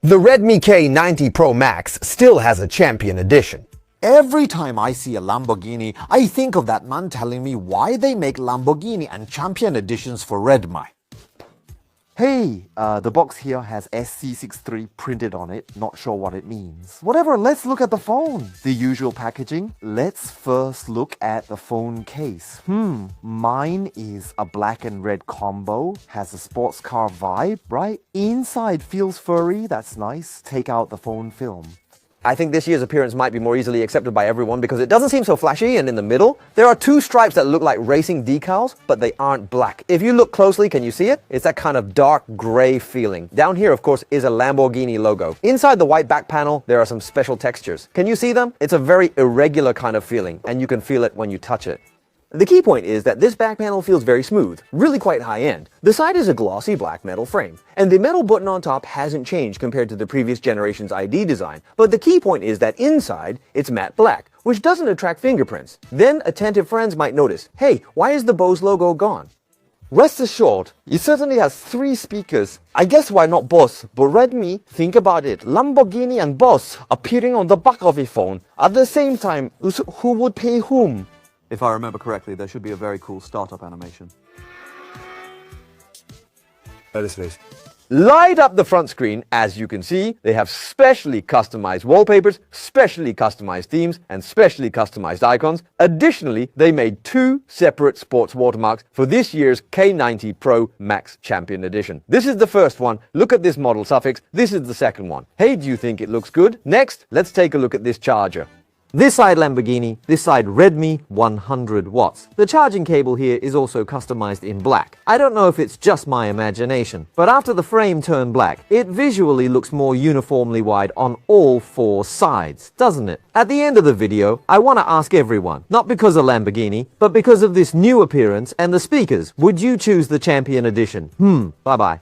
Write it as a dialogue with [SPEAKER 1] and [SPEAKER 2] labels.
[SPEAKER 1] The Redmi K90 Pro Max still has a champion edition.
[SPEAKER 2] Every time I see a Lamborghini, I think of that man telling me why they make Lamborghini and champion editions for REDMI. Hey, the box here has SC63 printed on it. Not sure what it means. Whatever, let's look at the phone. The usual packaging. Let's first look at the phone case. Mine is a black and red combo. Has a sports car vibe, right? Inside feels furry, that's nice. Take out the phone film.
[SPEAKER 1] I think this year's appearance might be more easily accepted by everyone because it doesn't seem so flashy, and in the middle, there are two stripes that look like racing decals, but they aren't black. If you look closely, can you see it? It's that kind of dark gray feeling. Down here, of course, is a Lamborghini logo. Inside the white back panel, there are some special textures. Can you see them? It's a very irregular kind of feeling, and you can feel it when you touch it. The key point is that this back panel feels very smooth, really quite high-end. The side is a glossy black metal frame, and the metal button on top hasn't changed compared to the previous generation's ID design. But the key point is that inside, it's matte black, which doesn't attract fingerprints. Then attentive friends might notice, hey, why is the Bose logo gone?
[SPEAKER 3] Rest assured, it certainly has 3 speakers. I guess why not Bose, but Redmi, think about it, Lamborghini and Bose appearing on the back of a phone. At the same time, who would pay whom?
[SPEAKER 4] If I remember correctly, there should be a very cool startup animation.
[SPEAKER 1] This please. Light up the front screen. As you can see, they have specially customized wallpapers, specially customized themes, and specially customized icons. Additionally, they made 2 separate sports watermarks for this year's K90 Pro Max Champion Edition. This is the first one. Look at this model suffix. This is the second one. Hey, do you think it looks good? Next, let's take a look at this charger. This side Lamborghini, this side Redmi, 100 watts. The charging cable here is also customized in black. I don't know if it's just my imagination, but after the frame turned black, it visually looks more uniformly wide on all 4 sides, doesn't it? At the end of the video, I want to ask everyone, not because of Lamborghini, but because of this new appearance and the speakers, would you choose the Champion Edition? Bye-bye.